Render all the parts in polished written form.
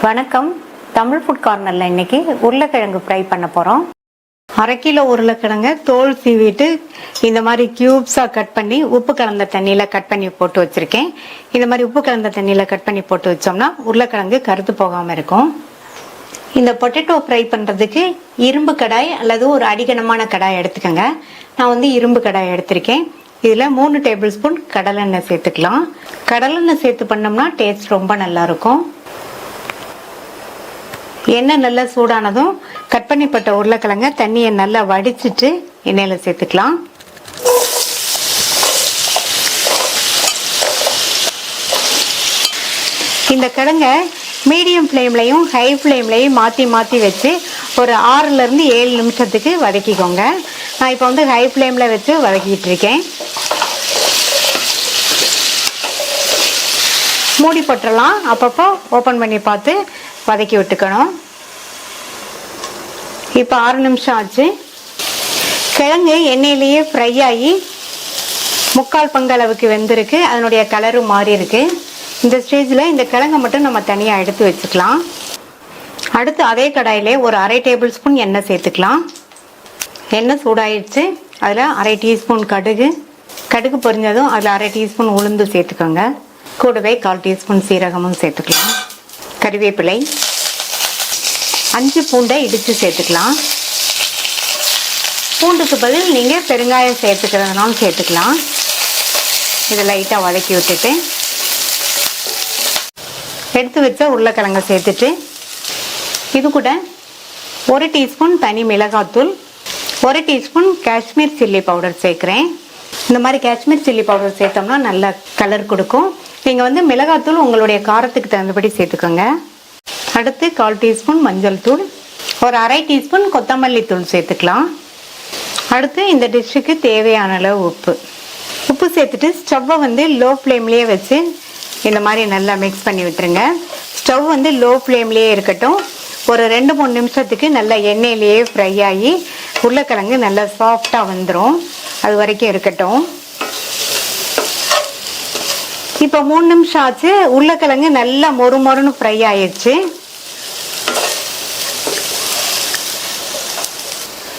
வணக்கம். தமிழ் ஃபுட் கார்னர்ல இன்னைக்கு உருளைக்கிழங்கு ஃப்ரை பண்ண போறோம். 1/2 கிலோ உருளைக்கிழங்கு தோல் சீவிட்டு இந்த மாதிரி கியூப்ஸா கட் பண்ணி உப்பு கலந்த தண்ணியில கட் பண்ணி போட்டு வச்சிருக்கேன். இந்த மாதிரி உப்பு கலந்த தண்ணியில கட் பண்ணி போட்டு வச்சோம்னா உருளைக்கிழங்கு கருத்து போகாம இருக்கும். இந்த பொட்டேட்டோ ஃப்ரை பண்றதுக்கு இரும்பு கடாய் அல்லது ஒரு அடிகனமான கடாய் எடுத்துக்கோங்க. நான் இரும்பு கடாய் எடுத்திருக்கேன். இதுல 3 டேபிள் ஸ்பூன் கடலெண்ணெய் சேர்த்துக்கலாம். கடலெண்ணெய் சேர்த்து பண்ணோம்னா டேஸ்ட் ரொம்ப நல்லா இருக்கும். எண்ணெய் நல்லா சூடானதும் கட் பண்ணிப்பட்ட உருளைக்கிழங்க தண்ணியை நல்லா வடிச்சிட்டு எண்ணெயில சேர்த்துக்கலாம். இந்த கிழங்க மீடியம் ஃப்ளேம்லையும் ஹை ஃப்ளேம்லையும் மாற்றி மாற்றி வச்சு ஒரு 6ல இருந்து 7 நிமிஷத்துக்கு வதக்கிக்கோங்க. நான் இப்போ ஹை ஃப்ளேமில் வச்சு வதக்கிட்டு இருக்கேன். மூடி போட்டுடலாம். அப்பப்போ ஓப்பன் பண்ணி பார்த்து வதக்கி விட்டுக்கணும். இப்போ 6 நிமிஷம் ஆச்சு. கிழங்கு எண்ணெயிலேயே ஃப்ரை ஆகி 3/4 பங்கு அளவுக்கு வெந்திருக்கு. அதனுடைய கலரும் மாறி இருக்கு. இந்த ஸ்டேஜில் இந்த கிழங்கை மட்டும் நம்ம தனியாக எடுத்து வச்சுக்கலாம். அடுத்து அதே கடாயிலே ஒரு 1/2 டேபிள் ஸ்பூன் எண்ணெய் சேர்த்துக்கலாம். எண்ணெய் சூடாயிடுச்சு. அதில் 1/2 டீஸ்பூன் கடுகு பொரிஞ்சதும் அதில் 1/2 டீஸ்பூன் உளுந்து சேர்த்துக்கோங்க. கூடவே 1/4 டீஸ்பூன் சீரகமும் சேர்த்துக்கலாம். கறிவேப்பிலை, 5 பூண்டை இடித்து சேர்த்துக்கலாம். பூண்டுக்கு பதில் நீங்கள் பெருங்காயம் சேர்த்துக்கிறதுனாலும் சேர்த்துக்கலாம். இதை லைட்டாக வதக்கி விட்டுட்டு எடுத்து வச்ச உருளைக்கிழங்கை சேர்த்துட்டு இது கூட 1 டீஸ்பூன் தனி மிளகாத்தூள், 1 டீஸ்பூன் காஷ்மீர் சில்லி பவுடர் சேர்க்குறேன். இந்த மாதிரி காஷ்மீர் சில்லி பவுடர் சேர்த்தோம்னா நல்ல கலர் கொடுக்கும். நீங்கள் மிளகாத்தூள் உங்களுடைய காரத்துக்கு தகுந்தபடி சேர்த்துக்கோங்க. அடுத்து 1/4 டீஸ்பூன் மஞ்சள் தூள், ஒரு 1/2 டீஸ்பூன் கொத்தமல்லி தூள் சேர்த்துக்கலாம். அடுத்து இந்த டிஷ்ஷுக்கு தேவையான அளவு உப்பு சேர்த்துட்டு ஸ்டவ்வை லோ ஃப்ளேம்லேயே வச்சு இந்த மாதிரி நல்லா மிக்ஸ் பண்ணி விட்டுருங்க. ஸ்டவ் லோ ஃப்ளேம்லேயே இருக்கட்டும். ஒரு 2-3 நிமிஷத்துக்கு நல்லா எண்ணெயிலேயே ஃப்ரை ஆகி உருளைக்கிழங்கு நல்லா சாஃப்டாக வந்துடும். அது வரைக்கும் இருக்கட்டும். இப்போ 3 நிமிஷம் ஆச்சு. உருளைக்கிழங்கு நல்லா மொறுமொறுன்னு ஃப்ரை ஆயிடுச்சு.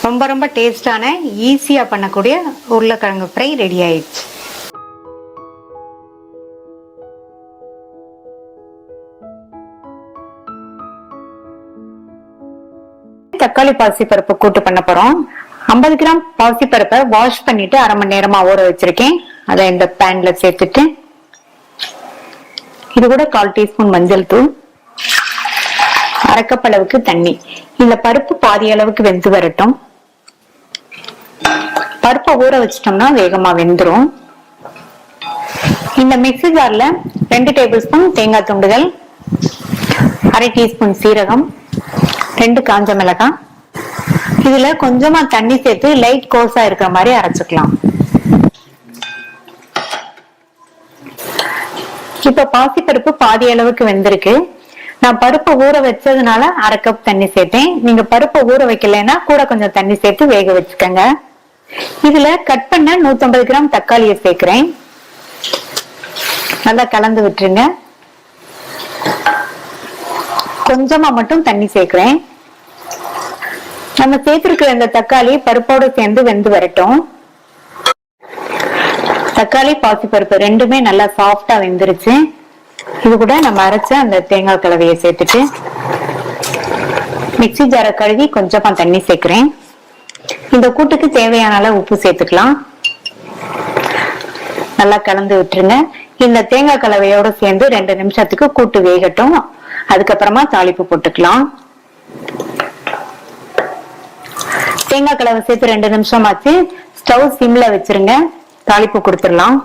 ரொம்ப ரொம்ப டேஸ்டான ஈஸியாக பண்ணக்கூடிய உருளைக்கிழங்கு ஃப்ரை ரெடி ஆயிடுச்சு. தக்காளி பாசிப்பருப்பு கூட்டு பண்ண போறோம். 50 கிராம் பாசிப்பருப்பை வாஷ் பண்ணிட்டு 1/2 மணி நேரமா ஊற வச்சிருக்கேன். அதை இந்த பேன்ல சேர்த்துட்டு இது கூட 1/4 டீஸ்பூன் மஞ்சள் தூள், 1/2 கப் அளவுக்கு தண்ணி. இந்த பருப்பு பாதி அளவுக்கு வெந்து வரட்டும். பருப்பை ஊற வச்சிட்டோம்னா வேகமா வெந்துடும். இந்த மிக்ஸி ஜார்ல 2 டேபிள் ஸ்பூன் தேங்காய் துண்டுகள், 1/2 டீஸ்பூன் சீரகம், 2 காஞ்ச மிளகாய், இதுல கொஞ்சமா தண்ணி சேர்த்து லைட் கோர்ஸா இருக்கிற மாதிரி அரைச்சுக்கலாம். இப்ப பாசிப்பருப்பு பாதி அளவுக்கு வெந்திருக்கு. நான் பருப்பை ஊற வச்சதுனால 1/2 கப் தண்ணி சேர்த்தேன். நீங்க பருப்பை ஊற வைக்கலைன்னா கூட கொஞ்சம் தண்ணி சேர்த்து வேக வச்சுக்கோங்க. இதுல கட் பண்ண 150 கிராம் தக்காளியை சேர்க்கிறேன். நல்லா கலந்து விட்டுருங்க. கொஞ்சமா மட்டும் தண்ணி சேர்க்கிறேன். நம்ம சேர்த்திருக்கிற இந்த தக்காளி பருப்போடு சேர்ந்து வெந்து வரட்டும். தக்காளி பாசிப்பருப்பு ரெண்டுமே நல்லா சாஃப்டா வெந்துருச்சு. இது கூட நம்ம அரைச்ச அந்த தேங்காய் கலவையை சேர்த்துட்டு மிக்ஸி ஜாரை கழுவி கொஞ்சமா தண்ணி சேர்க்கிறேன். இந்த கூட்டுக்கு தேவையான அளவு உப்பு சேர்த்துக்கலாம். நல்லா கலந்து விட்டுருங்க. இந்த தேங்காய் கலவையோட சேர்ந்து 2 நிமிஷத்துக்கு கூட்டு வேகட்டும். அதுக்கப்புறமா தாளிப்பு போட்டுக்கலாம். தேங்காய் கலவை சேர்த்து 2 நிமிஷம் ஆச்சு. ஸ்டவ் சிம்ல வச்சிருங்க. தாளிப்பு கொடுத்துடலாம்.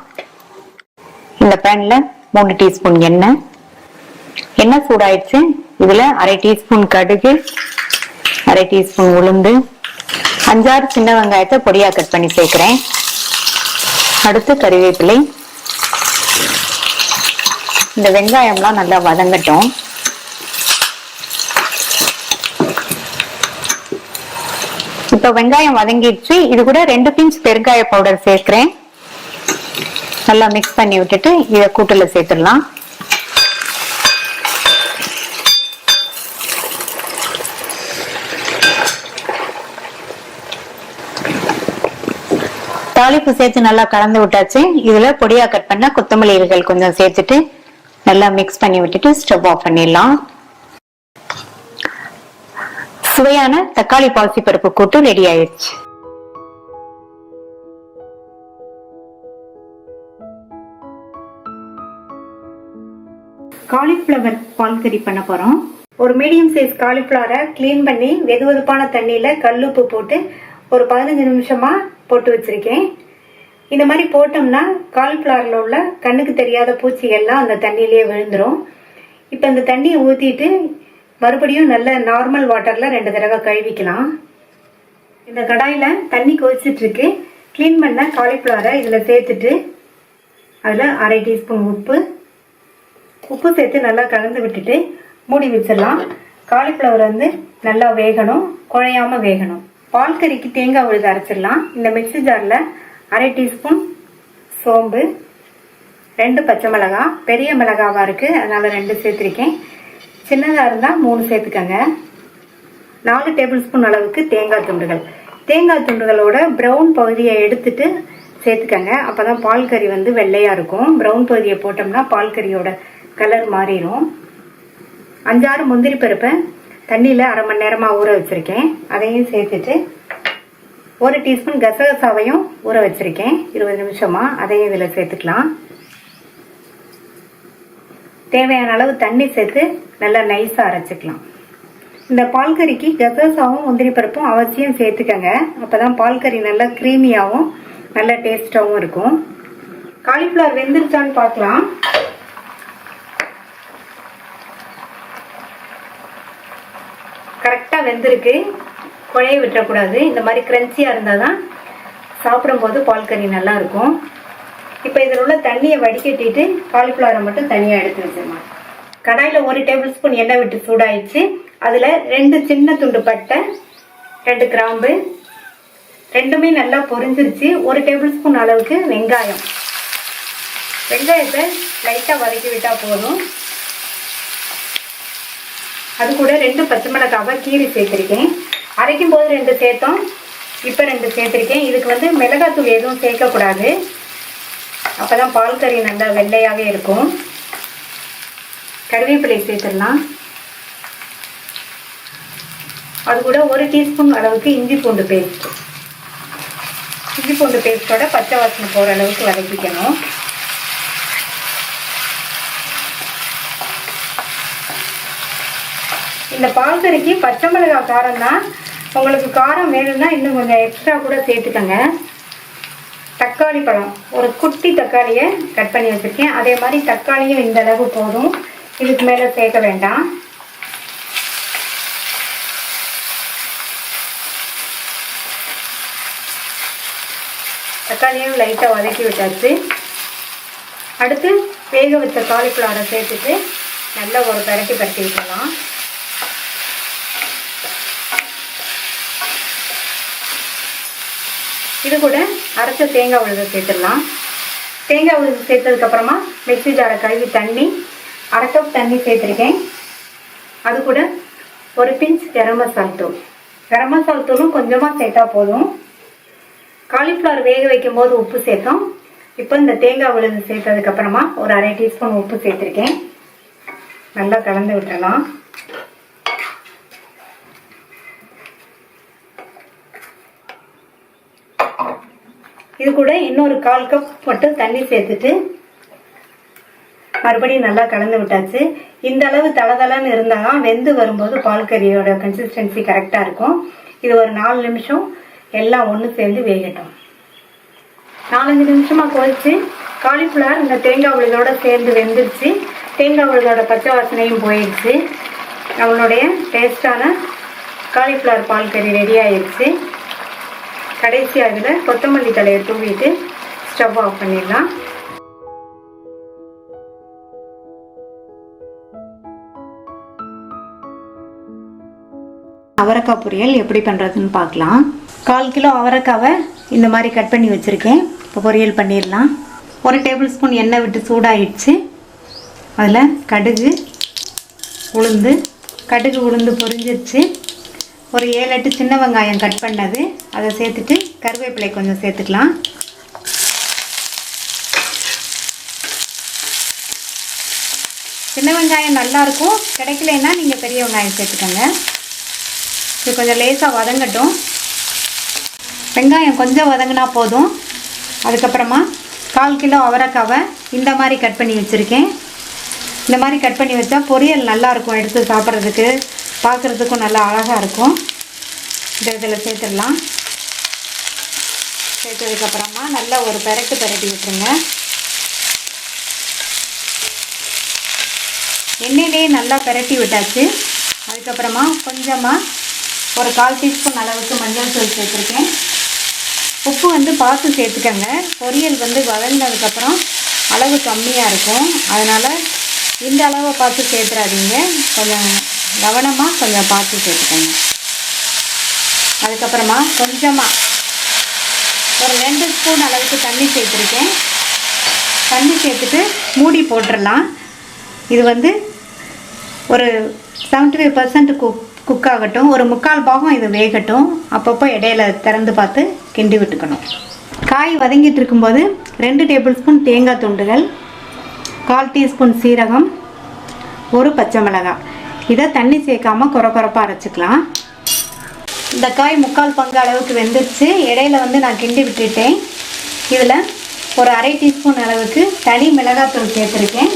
இந்த பேன்ல 3 டீஸ்பூன் எண்ணெய் சூடாயிடுச்சு. இதுல 1/2 டீஸ்பூன் கடுகு, 1/2 டீஸ்பூன் உளுந்து, 5-6 சின்ன வெங்காயத்தை பொடியா கட் பண்ணி சேர்க்கிறேன். அடுத்து கறிவேப்பிலை. இந்த வெங்காயம்லாம் நல்லா வதங்கட்டும். இப்ப வெங்காயம் வதங்கிடுச்சு. இது கூட 2 பிஞ்ச் பெருங்காய பவுடர் சேர்க்கிறேன். நல்லா மிக்ஸ் பண்ணி விட்டுட்டு இதை கூட்டுல சேர்த்துடலாம். தாளிப்பு சேர்த்து நல்லா கலந்து விட்டாச்சு. இதுல பொடியா கட் பண்ண கொத்தமல்லி இலைகள் கொஞ்சம் சேர்த்துட்டு நல்லா மிக்ஸ் பண்ணி விட்டுட்டு ஸ்டவ் ஆஃப் பண்ணிடலாம். சுவையான தக்காளி பாசிப்பருப்பு கூட்டு ரெடி ஆயிடுச்சு. காலிஃப்ளவர் பால் கறி பண்ண போறோம். ஒரு மீடியம் சைஸ் காலிஃப்ளவரை கிளீன் பண்ணி வெதுவெதுப்பான தண்ணியில கல்லுப்பு போட்டு ஒரு 15 நிமிஷமா போட்டு வச்சிருக்கேன். இந்த மாதிரி போட்டோம்னா காலிஃப்ளவர்ல உள்ள கண்ணுக்கு தெரியாத பூச்சிகள்லாம் அந்த தண்ணியிலேயே விழுந்துரும். இப்ப இந்த தண்ணியை ஊத்திட்டு மறுபடியும் நல்ல நார்மல் வாட்டர்ல 2 தடவை கழுவிக்கலாம். இந்த கடாயில தண்ணி கொதிச்சிட்டு இருக்கு. கிளீன் பண்ண காலிஃப்ளவரை இதுல சேர்த்துட்டு அதுல 1/2 டீஸ்பூன் உப்பு சேர்த்து நல்லா கலந்து விட்டுட்டு மூடி வச்சிடலாம். காலிஃப்ளவர் வந்து நல்லா வேகணும், குழையாம வேகணும். பால் கறிக்கு தேங்காய் விழுது அரைச்சிடலாம். இந்த மிக்ஸி ஜார்ல 1/2 டீஸ்பூன் சோம்பு, 2 பச்சை மிளகாய், பெரிய மிளகாவா இருக்கு அதனால 2 சேர்த்திருக்கேன். சின்னதா இருந்தா 3 சேர்த்துக்கங்க. 4 டேபிள் ஸ்பூன் அளவுக்கு தேங்காய் துண்டுகள். தேங்காய் துண்டுகளோட பிரவுன் பகுதியை எடுத்துட்டு சேர்த்துக்கங்க. அப்பதான் பால் கறி வந்து வெள்ளையா இருக்கும். பிரவுன் பகுதியை போட்டோம்னா பால் கறியோட கலர் மாறிடும். 5-6 முந்திரி பருப்பை தண்ணியில 1/2 மணி நேரமா ஊற வச்சிருக்கேன். அதையும் சேர்த்துட்டு 1 டீஸ்பூன் கசகசாவையும் ஊற வச்சிருக்கேன் 20 நிமிஷமா. அதையும் இதுல சேர்த்துக்கலாம். தேவையான அளவு தண்ணி சேர்த்து நல்லா நைஸா அரைச்சிக்கலாம். இந்த பால் கறிக்கு கசகசாவும் முந்திரி பருப்பும் அவசியம் சேர்த்துக்கங்க. அப்பதான் பால் கறி நல்லா கிரீமியாவும் நல்ல டேஸ்டாவும் இருக்கும். காலிஃப்ளவர் வெந்துருச்சான்னு பார்க்கலாம். கரெக்டா வெந்திருக்கு. குழைய விட்டுறக்கூடாது. இந்த மாதிரி கிரன்ச்சியா இருந்தாதான் சாப்பிடும் போது பால் கறி நல்லா இருக்கும். இப்ப இதில் உள்ள தண்ணியை வடிகட்டிட்டு காலிஃப்ளவரை மட்டும் தனியா எடுத்து வச்சிடலாம். கடாயில 1 டேபிள் ஸ்பூன் எண்ணெய் விட்டு சூடாயிடுச்சு. அதுல 2 சின்ன துண்டு பட்டை, 2 கிராம்பு, ரெண்டுமே நல்லா பொரிஞ்சிருச்சு. 1 டேபிள் ஸ்பூன் அளவுக்கு வெங்காயம். வெங்காயத்தை லைட்டா வதக்கி விட்டா போதும். அது கூட 2 பச்சை மிளகாவை கீரி சேர்த்திருக்கேன். அரைக்கும் போது 2 சேர்த்தோம், இப்ப 2 சேர்த்திருக்கேன். இதுக்கு வந்து மிளகாத்தூள் எதுவும் சேர்க்கக்கூடாது. அப்பதான் பால் கறி நல்லா வெள்ளையாவே இருக்கும். கருவேப்பிலை சேர்த்துடலாம். அது கூட 1 டீஸ்பூன் அளவுக்கு இஞ்சி பூண்டு பேஸ்ட். இஞ்சி பூண்டு பேஸ்டோட பச்சை வாசனை போற அளவுக்கு வதக்கிக்கணும். இந்த பால் கறிக்கு பச்சை மிளகாய் காரம் தான். உங்களுக்கு காரம் வேணும்னா இன்னும் கொஞ்சம் எக்ஸ்ட்ரா கூட சேர்த்துக்கங்க. தக்காளி பழம், ஒரு குட்டி தக்காளியை கட் பண்ணி வச்சிருக்கேன். அதே மாதிரி தக்காளியும் இந்த அளவு போதும், இதுக்கு மேல சேர்க்க வேண்டாம். தக்காளியும் லைட்டா வதக்கி விட்டாச்சு. அடுத்து வேக வச்ச காலிஃப்ளவரை சேர்த்துட்டு நல்லா ஒரு பரட்டி விட்டுலாம். இது கூட அரைச்ச தேங்காய் விழுது சேர்த்துடலாம். தேங்காய் விழுது சேர்த்ததுக்கு அப்புறமா மிக்ஸி ஜாரை கழுவி தண்ணி 1/2 கப் தண்ணி சேர்த்துருக்கேன். அது கூட ஒரு பிஞ்ச் கரம் மசால் தூள். கரம் மசால் தூளும் கொஞ்சமா சேர்த்தா போதும். காலிஃப்ளவர் வேக வைக்கும் போது உப்பு சேர்த்தோம். இப்போ இந்த தேங்காய் விழுது சேர்த்ததுக்கு அப்புறமா ஒரு 1/2 டீஸ்பூன் உப்பு சேர்த்திருக்கேன். நல்லா கலந்து விட்டுறலாம். இது கூட இன்னொரு 1/4 கப் மட்டும் தண்ணி சேர்த்துட்டு மறுபடியும் நல்லா கலந்து விட்டாச்சு. இந்த அளவு தளதளன்னு இருந்தாதான் வெந்து வரும்போது பால் கறியோட கன்சிஸ்டன்சி கரெக்டா இருக்கும். இது ஒரு 4 நிமிஷம் எல்லாம் ஒன்று சேர்ந்து வேகட்டும். 4-5 நிமிஷமா கொதிச்சு காலிஃப்ளவர் இந்த தேங்காய் விழுதோட சேர்ந்து வெந்துருச்சு. தேங்காய் விழுதோட பச்சை வாசனையும் போயிடுச்சு. நம்மளுடைய டேஸ்டான காலிஃப்ளவர் பால் கறி ரெடி ஆயிடுச்சு. கடைசியாக இதில் கொத்தமல்லி தழையை தூவிட்டு ஸ்டவ் ஆஃப் பண்ணிடலாம். அவரைக்காய் பொரியல் எப்படி பண்ணுறதுன்னு பார்க்கலாம். 1/4 கிலோ அவரைக்காவை இந்த மாதிரி கட் பண்ணி வச்சுருக்கேன். இப்போ பொரியல் பண்ணிடலாம். 1 டேபிள் ஸ்பூன் எண்ணெய் விட்டு சூடாகிடுச்சு. அதில் கடுகு உளுந்து பொரிஞ்சிருச்சு. ஒரு 7-8 சின்ன வெங்காயம் கட் பண்ணது அதை சேர்த்துட்டு கருவேப்பிலை கொஞ்சம் சேர்த்துக்கலாம். சின்ன வெங்காயம் நல்லாயிருக்கும், கிடைக்கலன்னா நீங்கள் பெரிய வெங்காயம் சேர்த்துக்கோங்க. இது கொஞ்சம் லேசாக வதங்கட்டும். வெங்காயம் கொஞ்சம் வதங்கினா போதும். அதுக்கப்புறமா 1/4 கிலோ அவரைக்காவை இந்த மாதிரி கட் பண்ணி வச்சுருக்கேன். இந்த மாதிரி கட் பண்ணி வச்சா பொரியல் நல்லாயிருக்கும், எடுத்து சாப்பிட்றதுக்கு பார்க்குறதுக்கும் நல்லா அழகாக இருக்கும். இதில் சேர்த்துடலாம். சேர்த்ததுக்கப்புறமா நல்லா ஒரு பெரட்டி விட்டுருங்க. எண்ணெயிலேயே நல்லா பெரட்டி விட்டாச்சு. அதுக்கப்புறமா கொஞ்சமாக ஒரு 1/4 டீஸ்பூன் அளவுக்கு மஞ்சள் தூள் சேர்த்துருக்கேன். உப்பு வந்து பார்த்து சேர்த்துக்கங்க. பொரியல் வந்து வதங்கினதுக்கப்புறம் அளவு கம்மியாக இருக்கும், அதனால் இந்த அளவை பார்த்து சேர்த்துறாதீங்க. கொஞ்சம் கவனமாக கொஞ்சம் பார்த்து சேர்த்துக்கங்க. அதுக்கப்புறமா கொஞ்சமாக ஒரு 2 ஸ்பூன் அளவுக்கு தண்ணி சேர்த்துருக்கேன். தண்ணி சேர்த்துட்டு மூடி போட்டுடலாம். இது வந்து ஒரு 75% குக் ஆகட்டும். ஒரு 3/4 பாகம் இது வேகட்டும். அப்பப்போ இடையில திறந்து பார்த்து கிண்டி விட்டுக்கணும். காய் வதங்கிட்டு இருக்கும்போது 2 டேபிள் ஸ்பூன் தேங்காய் துண்டுகள், 1/4 டீஸ்பூன் சீரகம், ஒரு பச்சை மிளகாய். இதை தண்ணி சேர்க்காமல் கொரப்பாக அரைச்சிக்கலாம். இந்த காய் 3/4 பங்கு அளவுக்கு வெந்துருச்சு. இடையில வந்து நான் கிண்டி விட்டுட்டேன். இதில் ஒரு 1/2 டீஸ்பூன் அளவுக்கு தனி மிளகாத்தூள் சேர்த்துருக்கேன்.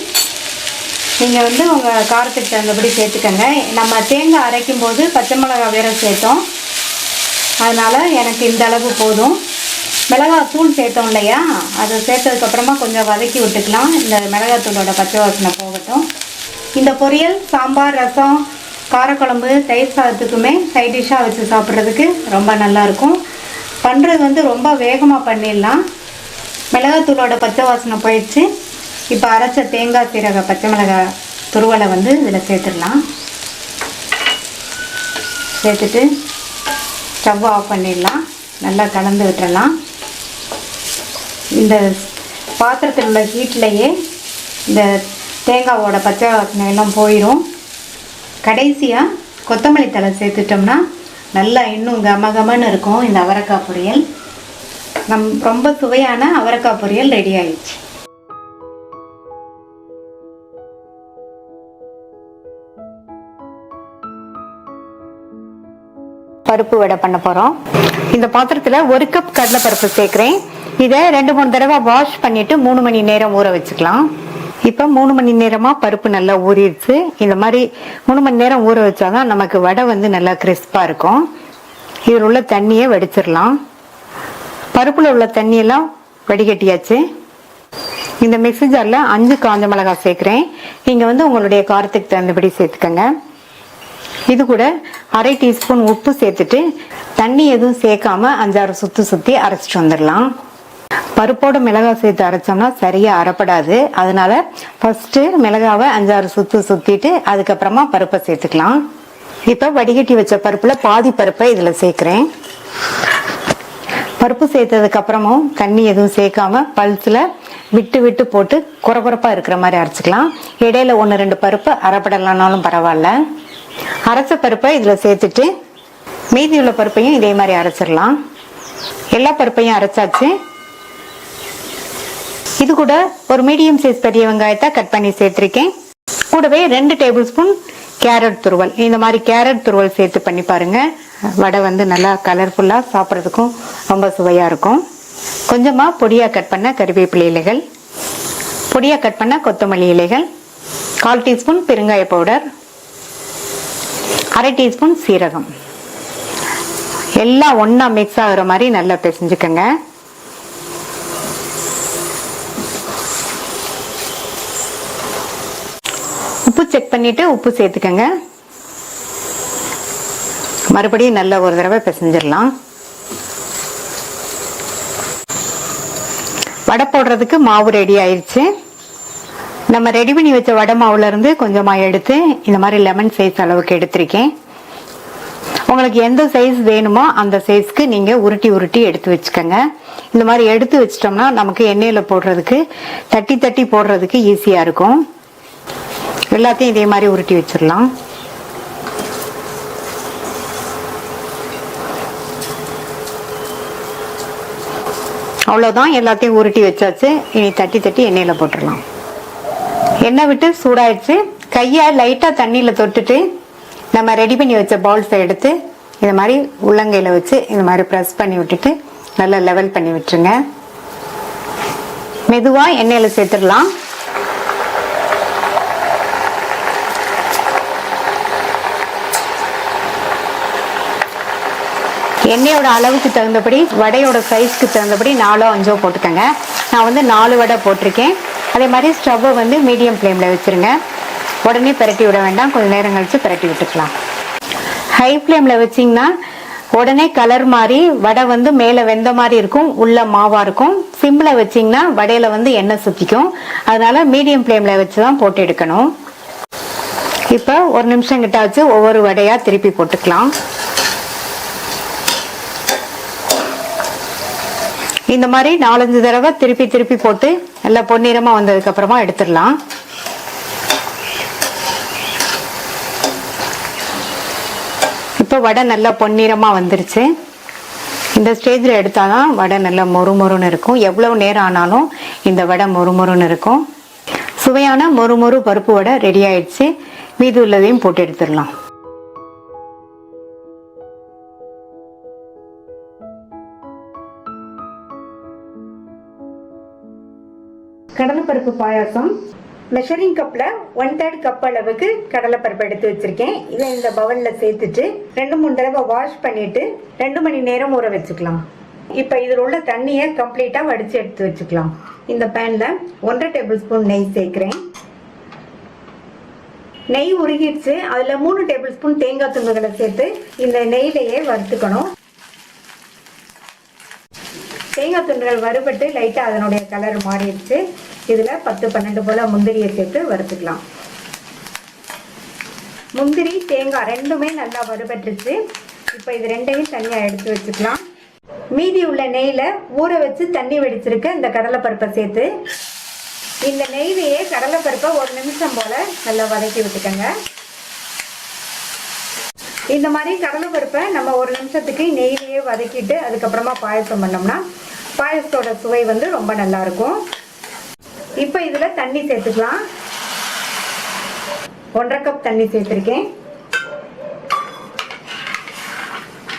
நீங்கள் வந்து உங்கள் காரத்துக்கு தகுந்தபடி சேர்த்துக்கங்க. நம்ம தேங்காய் அரைக்கும் போது பச்சை மிளகாய் வேறு சேர்த்தோம், அதனால் எனக்கு இந்த அளவு போதும். மிளகாத்தூள் சேர்த்தோம் இல்லையா, அதை சேர்த்ததுக்கப்புறமா கொஞ்சம் வதக்கி விட்டுக்கலாம். இந்த மிளகாத்தூளோட பச்சை வாசனை போகட்டும். இந்த பொரியல் சாம்பார், ரசம், காரக்குழம்பு, தயிர் சாதத்துக்குமே சைட் டிஷ்ஷாக வச்சு சாப்பிட்றதுக்கு ரொம்ப நல்லாயிருக்கும். பண்ணுறது வந்து ரொம்ப வேகமாக பண்ணிடலாம். மிளகாத்தூளோட பச்சை வாசனை போயிடுச்சு. இப்போ அரைச்ச தேங்காய், சீரக, பச்சை மிளகாய் துருவலை வந்து இதில் சேர்த்துடலாம். சேர்த்துட்டு ஸ்டவ் ஆஃப் பண்ணிடலாம். நல்லா கலந்து விட்டுறலாம். இந்த பாத்திரத்தில் உள்ள ஹீட்லேயே இந்த தேங்காவோட பச்சை வாசனை எல்லாம் போயிடும். கடைசியாக கொத்தமல்லி தழை சேர்த்துட்டோம்னா நல்லா இன்னும் கமகமன்னு இருக்கும் இந்த அவரைக்காய் பொரியல். ரொம்ப சுவையான அவரைக்காய் பொரியல் ரெடி ஆயிடுச்சு. பருப்பு வடை பண்ண போகிறோம். இந்த பாத்திரத்தில் 1 கப் கடலைப்பருப்பு சேர்க்குறேன். இதை 2-3 தடவை வாஷ் பண்ணிவிட்டு 3 மணி நேரம் ஊற வச்சுக்கலாம். இப்போ 3 மணி நேரமாக பருப்பு நல்லா ஊறிடுச்சு. இந்த மாதிரி 3 மணி நேரம் ஊற வச்சாதான் நமக்கு வடை வந்து நல்லா கிறிஸ்பாக இருக்கும். இதில் உள்ள தண்ணியை வடிச்சிடலாம். பருப்பில் உள்ள தண்ணியெல்லாம் வடிகட்டியாச்சு. இந்த மிக்ஸி ஜாரில் 5 காஞ்ச மிளகாய் சேர்க்குறேன். நீங்கள் வந்து உங்களுடைய காரத்துக்கு தகுந்தபடி சேர்த்துக்கங்க. இது கூட 1/2 டீஸ்பூன் உப்பு சேர்த்துட்டு தண்ணி எதுவும் சேர்க்காம 5-6 சுற்றி அரைச்சிட்டு வந்துடலாம். பருப்போட மிளகாய் சேர்த்து அரைச்சோம்னா சரியாக அரைப்படாது. அதனால ஃபஸ்ட்டு மிளகாவை 5-6 சுற்றிட்டு அதுக்கப்புறமா பருப்பை சேர்த்துக்கலாம். இப்போ வடிகட்டி வச்ச பருப்பில் பாதி பருப்பை இதில் சேர்க்குறேன். பருப்பு சேர்த்ததுக்கப்புறமும் தண்ணி எதுவும் சேர்க்காம பல்ஸில் விட்டு போட்டு குறப்பாக இருக்கிற மாதிரி அரைச்சிக்கலாம். இடையில 1-2 பருப்பு அரைப்படலைனாலும் பரவாயில்ல. அரைச்ச பருப்பை இதில் சேர்த்துட்டு மீதி உள்ள பருப்பையும் இதே மாதிரி அரைச்சிடலாம். எல்லா பருப்பையும் அரைச்சாச்சு. இது கூட ஒரு மீடியம் சைஸ் பெரிய வெங்காயத்தை கட் பண்ணி சேர்த்துருக்கேன். கூடவே 2 டேபிள் ஸ்பூன் கேரட் துருவல். இந்த மாதிரி கேரட் துருவல் சேர்த்து பண்ணி பாருங்க. வடை வந்து நல்லா கலர்ஃபுல்லாக சாப்பிட்றதுக்கும் ரொம்ப சுவையாக இருக்கும். கொஞ்சமாக பொடியாக கட் பண்ண கறிவேப்பிலை இலைகள், பொடியாக கட் பண்ண கொத்தமல்லி இலைகள், 1/4 டீஸ்பூன் பெருங்காய பவுடர், 1/2 டீஸ்பூன் சீரகம், எல்லாம் ஒன்றா மிக்ஸ் ஆகுற மாதிரி நல்லா பிசைஞ்சுக்கோங்க. உப்பு செக் பண்ணிட்டு உப்பு சேர்த்துக்கங்க. மறுபடியும் நல்லா ஒரு தடவை பிசைஞ்சிடலாம். வடை போடுறதுக்கு மாவு ரெடி ஆயிடுச்சு. நம்ம ரெடி பண்ணி வச்ச வடை மாவுல இருந்து கொஞ்சமாக எடுத்து இந்த மாதிரி லெமன் சைஸ் அளவுக்கு எடுத்திருக்கேன். உங்களுக்கு எந்த சைஸ் வேணுமோ அந்த சைஸ்க்கு நீங்க உருட்டி எடுத்து வச்சுக்கோங்க. இந்த மாதிரி எடுத்து வச்சிட்டோம்னா நமக்கு எண்ணெயில போடுறதுக்கு தட்டி போடுறதுக்கு ஈஸியா இருக்கும். எல்லாத்தையும் இதே மாதிரி உருட்டி வச்சிடலாம். அவ்வளோதான், எல்லாத்தையும் உருட்டி வச்சாச்சு. இனி தட்டி எண்ணெயில் போட்டுடலாம். எண்ணெய் விட்டு சூடாயிடுச்சு. கையை லைட்டாக தண்ணியில் தொட்டுட்டு நம்ம ரெடி பண்ணி வச்ச பால்ஸை எடுத்து இது மாதிரி உள்ளங்கையில் வச்சு இது மாதிரி ப்ரெஸ் பண்ணி விட்டுட்டு நல்லா லெவல் பண்ணி விட்டுருங்க. மெதுவாக எண்ணெயில் சேர்த்துடலாம். எண்ணெயோட அளவுக்கு தகுந்தபடி வடையோட சைஸ்க்கு தகுந்தபடி 4-5 போட்டுக்கோங்க. நான் வந்து 4 வடை போட்டிருக்கேன். அதே மாதிரி ஸ்டவ்வை வந்து மீடியம் ஃப்ளேமில் வச்சுருங்க. உடனே பிரட்டி விட வேண்டாம், கொஞ்சம் நேரம் கழித்து பிரட்டி விட்டுக்கலாம். ஹை ஃப்ளேமில் வச்சிங்கன்னா உடனே கலர் மாதிரி வடை வந்து மேலே வெந்த மாதிரி இருக்கும், உள்ள மாவாக இருக்கும். சிம்மில் வச்சிங்கன்னா வடையில் வந்து எண்ணெய் சுற்றிக்கும். அதனால மீடியம் ஃப்ளேமில் வச்சு தான் போட்டு எடுக்கணும். இப்போ 1 நிமிஷம் கிட்ட வச்சு ஒவ்வொரு வடையாக திருப்பி போட்டுக்கலாம். இந்த மாதிரி 4-5 தடவை திருப்பி திருப்பி போட்டு நல்லா பொன்னிறமா வந்ததுக்கு அப்புறமா எடுத்துடலாம். இப்போ வடை நல்லா பொன்னிறமா வந்துருச்சு. இந்த ஸ்டேஜில் எடுத்தாதான் வடை நல்லா மொறுமொறுன்னு இருக்கும். எவ்வளவு நேரம் ஆனாலும் இந்த வடை மொறுமொறுன்னு இருக்கும். சுவையான மொறுமொறு பருப்பு வடை ரெடி ஆயிடுச்சு. மீதி உள்ளதையும் போட்டு எடுத்துடலாம். கடலைப்பருப்பு பாயாசம். மெஷரிங் கப்ல 1/3 கப் அளவுக்கு கடலைப்பருப்பு எடுத்து வச்சிருக்கேன். இதை இந்த பவுல்ல சேர்த்துட்டு 2-3 தடவை வாஷ் பண்ணிட்டு 2 மணி நேரம் ஊற வச்சுக்கலாம். இப்ப இதில் உள்ள தண்ணியை கம்ப்ளீட்டா வடிச்சு எடுத்து வச்சுக்கலாம். இந்த பேன்ல 1/2 டேபிள் ஸ்பூன் நெய் சேர்க்கிறேன். நெய் உருகிடுச்சு. அதுல 3 டேபிள் ஸ்பூன் தேங்காய் துண்டுகளை சேர்த்து இந்த நெய்லையே வறுத்துக்கணும். தேங்காய் துண்டுகள் வறுபட்டு லைட்டா அதனுடைய கலர் மாறிடுச்சு. இதுல 10-12 போல முந்திரியை சேர்த்து வறுத்துக்கலாம். முந்திரி தேங்காய் ரெண்டுமே நல்லா வறுபட்டுருச்சு. இப்ப இது ரெண்டையும் தனியா எடுத்து வச்சுக்கலாம். மீதி உள்ள நெய்ல ஊற வச்சு தண்ணி வடிச்சிருக்க இந்த கடலைப்பருப்பை சேர்த்து இந்த நெய்லையே கடலைப்பருப்பை 1 நிமிஷம் போல நல்லா வதக்கி விட்டுக்கோங்க. இந்த மாதிரி கடலைப்பருப்பை நம்ம 1 நிமிஷத்துக்கு நெய்லையே வதக்கிட்டு அதுக்கப்புறமா பாயசம் பண்ணோம்னா பாயசத்தோட சுவை வந்து ரொம்ப நல்லா இருக்கும். இப்போ இதுல தண்ணி சேர்த்துக்கலாம். 1/2 கப் தண்ணி சேர்த்திருக்கேன்.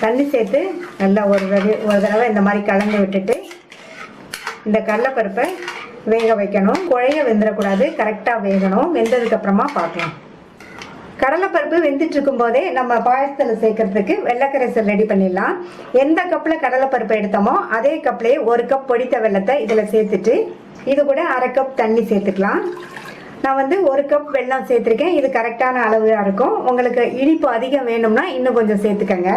தண்ணி சேர்த்து நல்லா ஒரு தடவை இந்த மாதிரி கலந்து விட்டுட்டு இந்த கடலைப்பருப்பை வேக வைக்கணும். குழைய வெந்துடக்கூடாது, கரெக்டா வேகணும். வெந்ததுக்கு அப்புறமா பார்க்கலாம். கடலைப்பருப்பு வெந்துட்டு இருக்கும் போதே நம்ம பாயசத்துல சேர்க்கறதுக்கு வெள்ளக்கரைசல் ரெடி பண்ணிடலாம். எந்த கப்ல கடலைப்பருப்பு எடுத்தோமோ அதே கப்லயே 1 கப் பொடித்த வெள்ளத்தை இதுல சேர்த்துட்டு இது கூட 1/2 கப் தண்ணி சேர்த்துக்கலாம். நான் வந்து 1 கப் வெல்லம் சேர்த்திருக்கேன். இது கரெக்டான அளவுயா இருக்கும். உங்களுக்கு இனிப்பு அதிகம் வேணும்னா இன்னும் கொஞ்சம் சேர்த்துக்கங்க.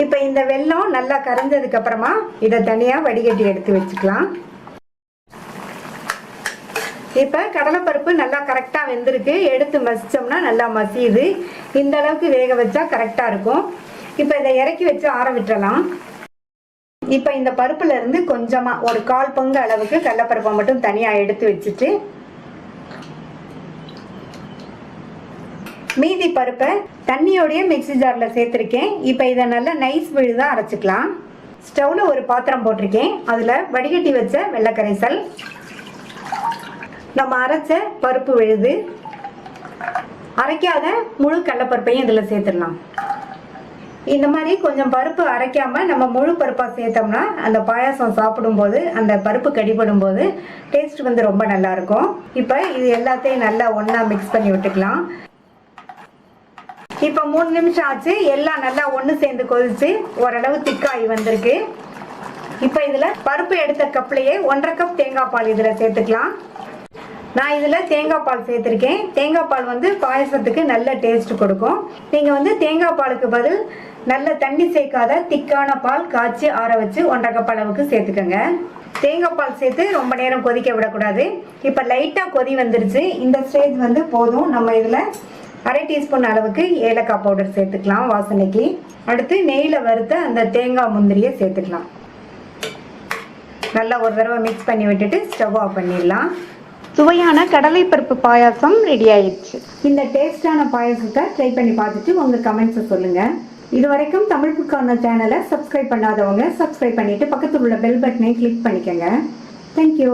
இப்ப இந்த வெல்லம் நல்லா கரைஞ்சதுக்கு அப்புறமா இதை தனியா வடிகட்டி எடுத்து வச்சுக்கலாம். இப்ப கடலைப்பருப்பு நல்லா கரெக்டா வெந்திருக்கு. எடுத்து மசிச்சோம்னா நல்லா மசியுது. இந்த அளவுக்கு வேக வச்சா கரெக்டா இருக்கும். இப்ப இதை இறக்கி வச்சு ஆற விட்டுறலாம். இப்ப இந்த பருப்புல இருந்து கொஞ்சமா ஒரு 1/4 பங்கு அளவுக்கு கடலைப்பருப்பை மட்டும் தனியா எடுத்து வச்சுட்டு மீதி பருப்பை தண்ணியோடைய மிக்ஸி ஜார்ல சேர்த்திருக்கேன். இப்ப இதை நல்லா நைஸ் விழுதா அரைச்சுக்கலாம். ஸ்டவ்ல ஒரு பாத்திரம் போட்டிருக்கேன். அதுல வடிகட்டி வச்ச வெள்ளக்கரைசல், நம்ம அரைச்ச பருப்பு விழுது, அரைக்காத முழு கடலைப்பருப்பையும் இதுல சேர்த்துடலாம். இந்த மாதிரி கொஞ்சம் பருப்பு அரைக்காம நம்ம முழு பருப்பா சேர்த்தோம்னா அந்த பாயாசம் சாப்பிடும் போது அந்த பருப்பு கடிபடும் போது டேஸ்ட் வந்து ரொம்ப நல்லா இருக்கும். இப்ப இது எல்லாத்தையும் நல்லா ஒண்ணா மிக்ஸ் பண்ணி விட்டுக்கலாம். இப்ப 3 நிமிஷம் ஆச்சு. எல்லாம் நல்லா ஒண்ணு சேர்ந்து கொதிச்சு ஓரளவு திக்காய் வந்திருக்கு. இப்ப இதுல பருப்பு எடுத்த கப்லயே 1/2 கப் தேங்காய் பால் இதுல சேர்த்துக்கலாம். நான் இதுல தேங்காய் பால் சேர்த்திருக்கேன். தேங்காய் பால் வந்து பாயசத்துக்கு நல்ல டேஸ்ட் கொடுக்கும். நீங்க வந்து தேங்காய் பாலுக்கு பதில் நல்ல தண்ணி சேர்க்காத திக்கான பால் காய்ச்சி ஆற வச்சு 1/2 கப் அளவுக்கு சேர்த்துக்கோங்க. தேங்காய் பால் சேர்த்து ரொம்ப நேரம் கொதிக்க விடக்கூடாது. இப்ப லைட்டா கொதி வந்துருச்சு. இந்த ஸ்டேஜ் வந்து போதும். நம்ம இதுல 1/2 டீஸ்பூன் அளவுக்கு ஏலக்காய் பவுடர் சேர்த்துக்கலாம் வாசனைக்கு. அடுத்து நெய்ல வறுத்த அந்த தேங்காய் முந்திரியை சேர்த்துக்கலாம். நல்லா ஒரு தடவை மிக்ஸ் பண்ணி விட்டுட்டு ஸ்டவ் ஆஃப் பண்ணிடலாம். சுவையான கடலைப்பருப்பு பாயாசம் ரெடி ஆயிடுச்சு. இந்த டேஸ்டான பாயாசத்தை ட்ரை பண்ணி பார்த்துட்டு உங்க கமெண்ட்ஸை சொல்லுங்க. இது வரைக்கும் தமிழ் புக்கான சேனலை சப்ஸ்கிரைப் பண்ணாதவங்க சப்ஸ்கிரைப் பண்ணிட்டு பக்கத்தில் உள்ள பெல் பட்டனை கிளிக் பண்ணிக்கோங்க. தேங்க்யூ.